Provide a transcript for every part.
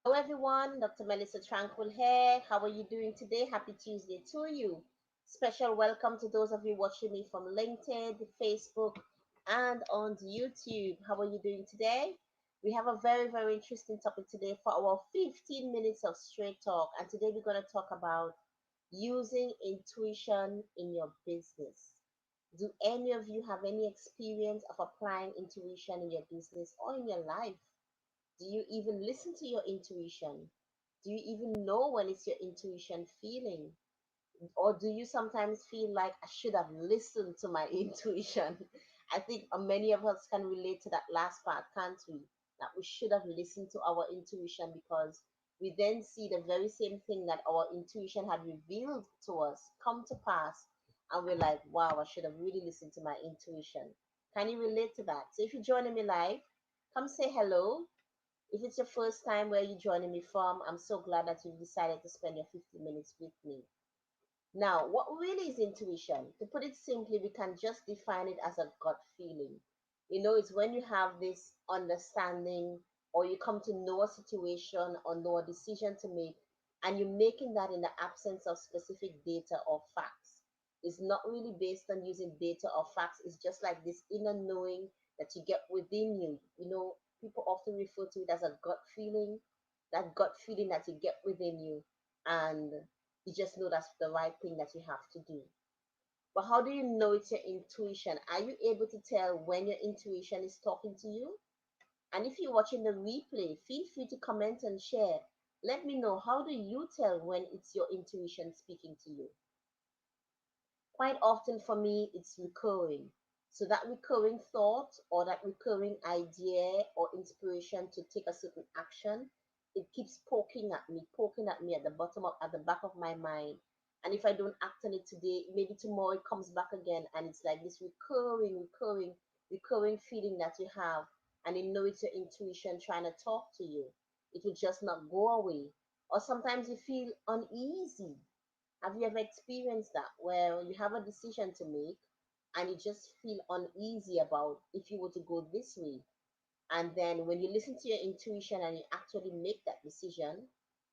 Hello, everyone. Dr. Melissa Tranquil here. How are you doing today? Happy Tuesday to you. Special welcome to those of you watching me from LinkedIn, Facebook, and on YouTube. How are you doing today? We have a very interesting topic today for our 15 minutes of straight talk. And today we're going to talk about using intuition in your business. Do any of you have any experience of applying intuition in your business or in your life? Do you even listen to your intuition? Do you even know when it's your intuition feeling? Or do you sometimes feel like I should have listened to my intuition? I think many of us can relate to that last part, can't we? That we should have listened to our intuition because we then see the very same thing that our intuition had revealed to us come to pass. And we're like, wow, I should have really listened to my intuition. Can you relate to that? So if you're joining me live, come say hello. If it's your first time where you're joining me from, I'm so glad that you've decided to spend your 50 minutes with me. Now, what really is intuition? To put it simply, we can just define it as a gut feeling. It's when you have this understanding or you come to know a situation or know a decision to make, and you're making that in the absence of specific data or facts. It's not really based on using data or facts, it's just like this inner knowing that you get within you. People often refer to it as a gut feeling, that gut feeling that you get within you. And you just know that's the right thing that you have to do. But how do you know it's your intuition? Are you able to tell when your intuition is talking to you? And if you're watching the replay, feel free to comment and share. Let me know, how do you tell when it's your intuition speaking to you? Quite often for me, it's recurring. So that recurring thought or that recurring idea or inspiration to take a certain action, it keeps poking at me at the at the back of my mind. And if I don't act on it today, maybe tomorrow it comes back again, and it's like this recurring feeling that you have, and you know it's your intuition trying to talk to you. It will just not go away. Or sometimes you feel uneasy. Have you ever experienced that where you have a decision to make and you just feel uneasy about if you were to go this way? And then when you listen to your intuition and you actually make that decision,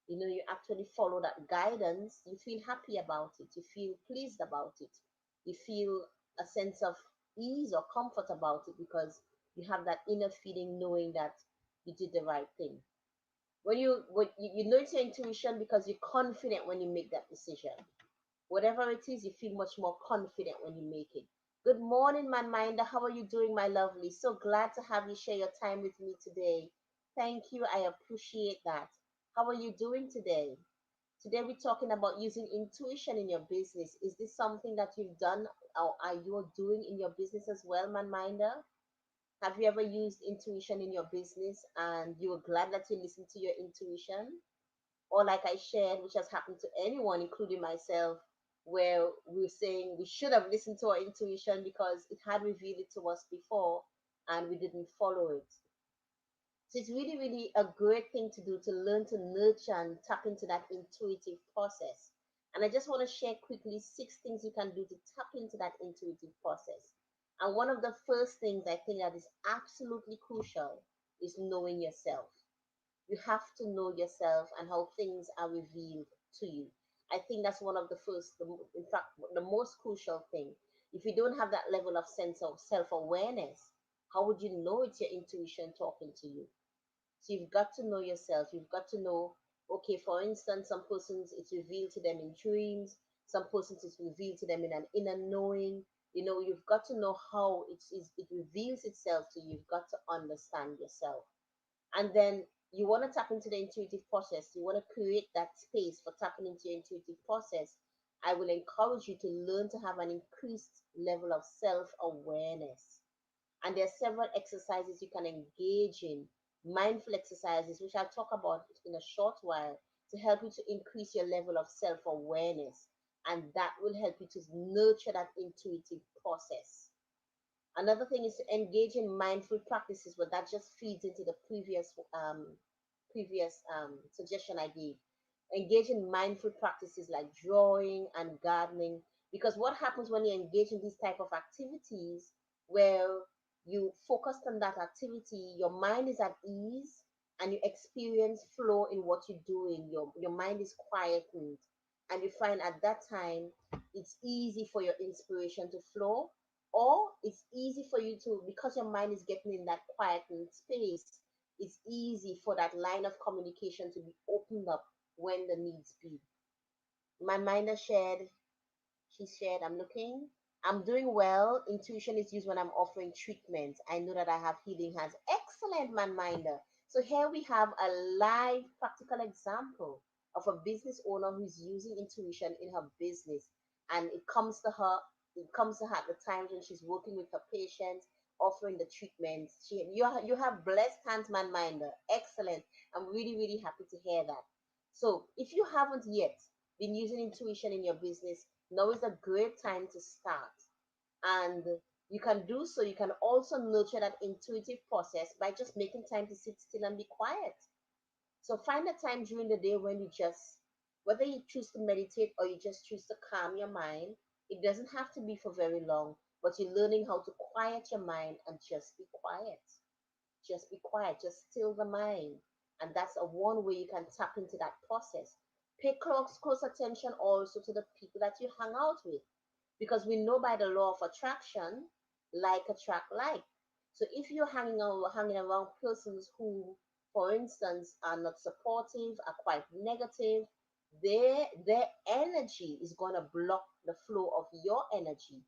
you actually follow that guidance, you feel happy about it, you feel pleased about it, you feel a sense of ease or comfort about it because you have that inner feeling knowing that you did the right thing. When you know it's your intuition because you're confident when you make that decision. Whatever it is, you feel much more confident when you make it. Good morning, my minder. How are you doing, my lovely? So glad to have you share your time with me today. Thank you. I appreciate that. How are you doing today? Today, we're talking about using intuition in your business. Is this something that you've done or are you doing in your business as well, man minder? Have you ever used intuition in your business and you were glad that you listened to your intuition? Or like I shared, which has happened to anyone, including myself, where we were saying we should have listened to our intuition because it had revealed it to us before and we didn't follow it. So it's really a great thing to do to learn to nurture and tap into that intuitive process. And I just want to share quickly 6 things you can do to tap into that intuitive process. And one of the first things I think that is absolutely crucial is knowing yourself. You have to know yourself and how things are revealed to you. I think that's one of the first, in fact, the most crucial thing. If you don't have that level of sense of self awareness, how would you know it's your intuition talking to you? So you've got to know yourself. You've got to know, okay, for instance, some persons it's revealed to them in dreams, some persons it's revealed to them in an inner knowing. You've got to know how it reveals itself to you. You've got to understand yourself. And then you want to tap into the intuitive process. You want to create that space for tapping into your intuitive process. I will encourage you to learn to have an increased level of self awareness. And there are several exercises you can engage in, mindful exercises, which I'll talk about in a short while, to help you to increase your level of self awareness. And that will help you to nurture that intuitive process. Another thing is to engage in mindful practices, but that just feeds into the previous suggestion I gave. Engage in mindful practices like drawing and gardening, because what happens when you engage in these type of activities, where you focus on that activity, your mind is at ease, and you experience flow in what you're doing, your mind is quietened, and you find at that time it's easy for your inspiration to flow, or it's easy for you to, because your mind is getting in that quietened space, it's easy for that line of communication to be opened up when the needs be. My mind has shared, she shared, I'm looking. I'm doing well. Intuition is used when I'm offering treatment. I know that I have healing hands. Excellent, man minder. So here we have a live practical example of a business owner who's using intuition in her business. And it comes to her at the times when she's working with her patients, offering the treatments. You have blessed hands, man minder. Excellent. I'm really, really happy to hear that. So if you haven't yet been using intuition in your business, now is a great time to start. And you can do so. You can also nurture that intuitive process by just making time to sit still and be quiet. So find a time during the day when you just, whether you choose to meditate or you just choose to calm your mind, it doesn't have to be for very long, but you're learning how to quiet your mind and just be quiet. Just be quiet, just still the mind. And that's a one way you can tap into that process. Pay close attention also to the people that you hang out with, because we know by the law of attraction, like attract like. So if you're hanging around persons who, for instance, are not supportive, are quite negative, their energy is gonna block the flow of your energy.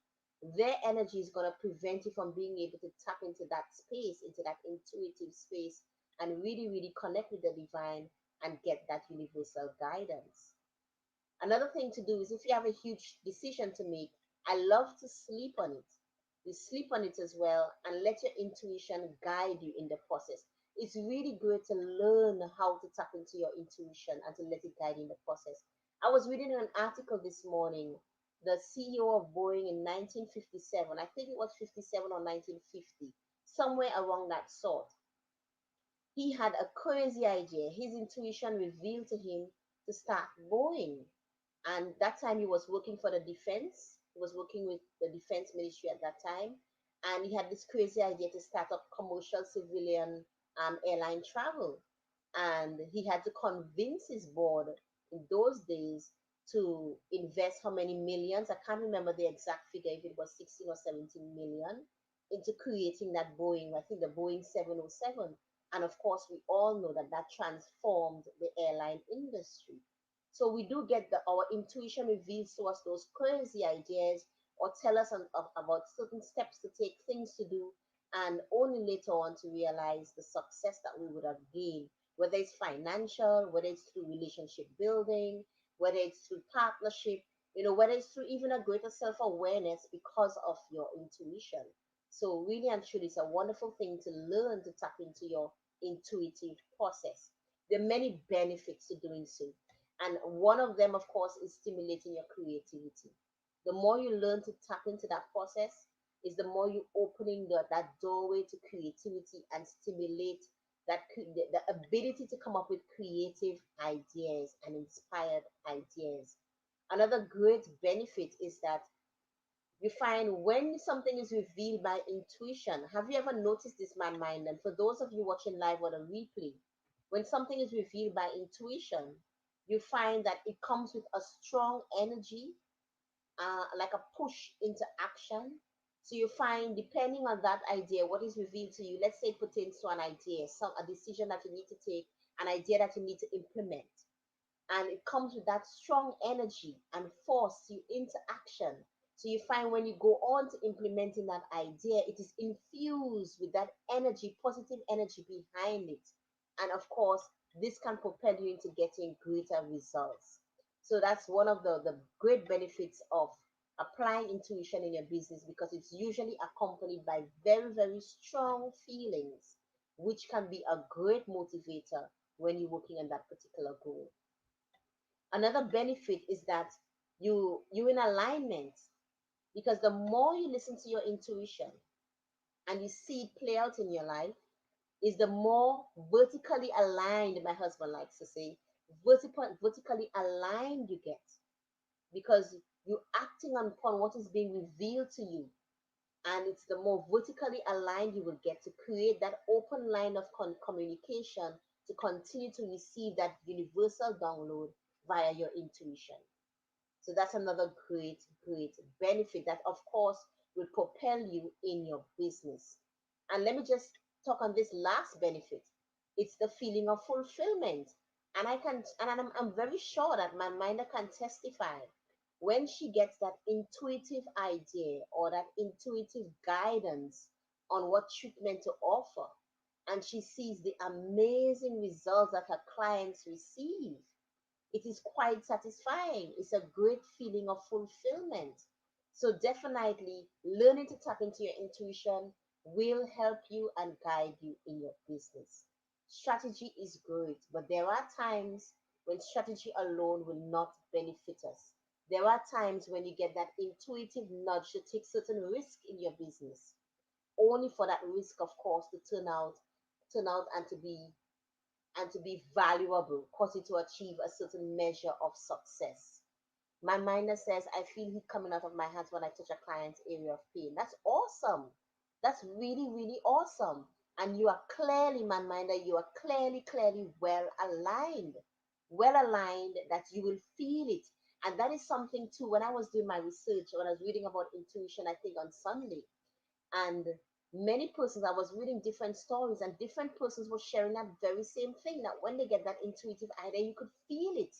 Their energy is gonna prevent you from being able to tap into that space, into that intuitive space, and really, really connect with the divine and get that universal guidance. Another thing to do is, if you have a huge decision to make, I love to sleep on it. You sleep on it as well and let your intuition guide you in the process. It's really great to learn how to tap into your intuition and to let it guide you in the process. I was reading an article this morning. The CEO of Boeing in 1957, I think it was 57 or 1950, somewhere around that sort, he had a crazy idea. His intuition revealed to him to start Boeing. And that time he was working for the defense. He was working with the defense ministry at that time. And he had this crazy idea to start up commercial civilian airline travel. And he had to convince his board in those days to invest how many millions, I can't remember the exact figure, if it was 16 or 17 million, into creating that Boeing, I think the Boeing 707. And of course, we all know that that transformed the airline industry. So we do get our intuition reveals to us those crazy ideas, or tell us about certain steps to take, things to do, and only later on to realize the success that we would have gained, whether it's financial, whether it's through relationship building, whether it's through partnership, whether it's through even a greater self-awareness because of your intuition. So really and truly, it's a wonderful thing to learn to tap into your intuitive process. There are many benefits to doing so. And one of them, of course, is stimulating your creativity. The more you learn to tap into that process, is the more you opening that doorway to creativity and stimulate the ability to come up with creative ideas and inspired ideas. Another great benefit is that you find when something is revealed by intuition. Have you ever noticed this, man mind? And for those of you watching live or the replay, when something is revealed by intuition, you find that it comes with a strong energy, like a push into action. So you find, depending on that idea, what is revealed to you, let's say it pertains to an idea, a decision that you need to take, an idea that you need to implement, and it comes with that strong energy and force you into action. So you find when you go on to implementing that idea, it is infused with that energy, positive energy behind it. And of course, this can propel you into getting greater results. So that's one of the great benefits of applying intuition in your business, because it's usually accompanied by very, very strong feelings, which can be a great motivator when you're working on that particular goal. Another benefit is that you're in alignment, because the more you listen to your intuition and you see it play out in your life, is the more vertically aligned, my husband likes to say, vertically aligned you get, because you're acting upon what is being revealed to you, and it's the more vertically aligned you will get to create that open line of communication to continue to receive that universal download via your intuition. So that's another great, great benefit that, of course, will propel you in your business. And let me just talk on this last benefit. It's the feeling of fulfillment. And I'm very sure that my minder can testify when she gets that intuitive idea or that intuitive guidance on what treatment to offer, and she sees the amazing results that her clients receive. It is quite satisfying. It's a great feeling of fulfillment. So, definitely, learning to tap into your intuition will help you and guide you in your business. Strategy is great, but there are times when strategy alone will not benefit us. There are times when you get that intuitive nudge to take certain risk in your business, only for that risk, of course, to turn out and to be valuable, causing to achieve a certain measure of success. My minder says, I feel heat coming out of my hands when I touch a client's area of pain. That's awesome. That's really, really awesome. And you are clearly, my minder, you are clearly, clearly well aligned. Well aligned that you will feel it. And that is something too. When I was doing my research, when I was reading about intuition, I think on Sunday, and many persons, I was reading different stories, and different persons were sharing that very same thing, that when they get that intuitive idea, you could feel it.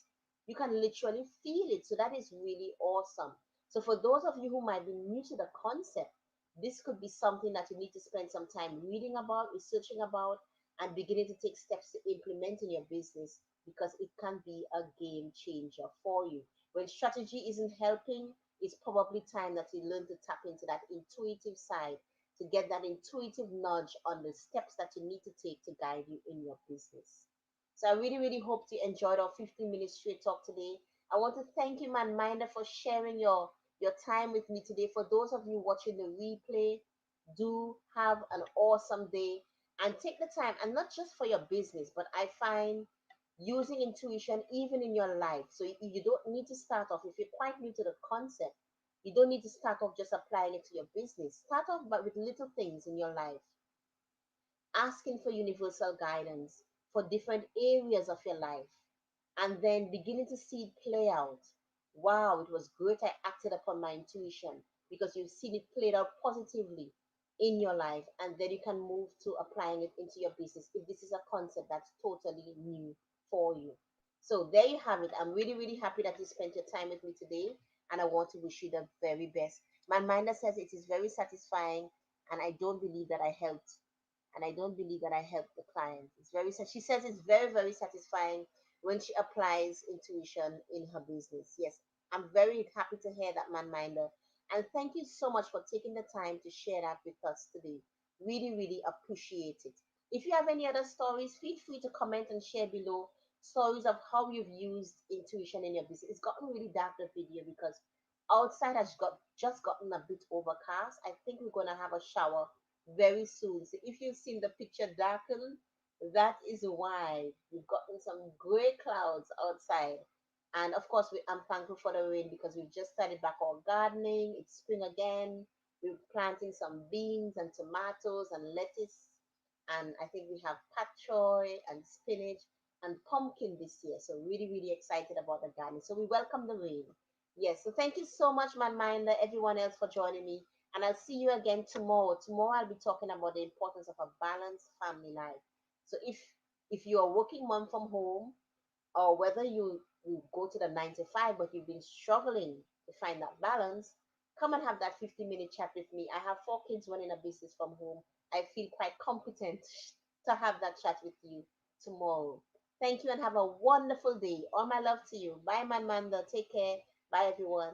You can literally feel it. So that is really awesome. So for those of you who might be new to the concept, this could be something that you need to spend some time reading about, researching about, and beginning to take steps to implement in your business, because it can be a game changer for you. When strategy isn't helping, it's probably time that you learn to tap into that intuitive side, to get that intuitive nudge on the steps that you need to take to guide you in your business. So I really, really hope you enjoyed our 15 minutes straight talk today. I want to thank you, man Minder, for sharing your time with me today. For those of you watching the replay, do have an awesome day and take the time, and not just for your business, but I find using intuition even in your life. So you don't need to start off, if you're quite new to the concept, you don't need to start off just applying it to your business. Start off but with little things in your life, asking for universal guidance for different areas of your life, and then beginning to see it play out. Wow, it was great. I acted upon my intuition, because you've seen it played out positively in your life, and then you can move to applying it into your business if this is a concept that's totally new for you. So there you have it. I'm really, really happy that you spent your time with me today, and I want to wish you the very best. My minder says it is very satisfying, and I don't believe that I helped and I don't believe that I helped the client. She says it's very, very satisfying when she applies intuition in her business. Yes, I'm very happy to hear that, man minder. And thank you so much for taking the time to share that with us today. Really, really appreciate it. If you have any other stories, feel free to comment and share below stories of how you've used intuition in your business. It's gotten really dark, the video, because outside has got just gotten a bit overcast. I think we're gonna have a shower very soon. So if you've seen the picture darken, that is why we've gotten some gray clouds outside. And of course, I'm thankful for the rain, because we've just started back our gardening. It's spring again. We're planting some beans and tomatoes and lettuce. And I think we have pak choy and spinach and pumpkin this year. So really, really excited about the gardening. So we welcome the rain. Yes. So thank you so much, my minder, everyone else, for joining me. And I'll see you again tomorrow. Tomorrow I'll be talking about the importance of a balanced family life. So if you're a working mom from home, or whether you go to the 9 to 5 but you've been struggling to find that balance, come and have that 15-minute chat with me. I have 4 kids running a business from home. I feel quite competent to have that chat with you tomorrow. Thank you and have a wonderful day. All my love to you. Bye, Manmanda. Take care. Bye, everyone.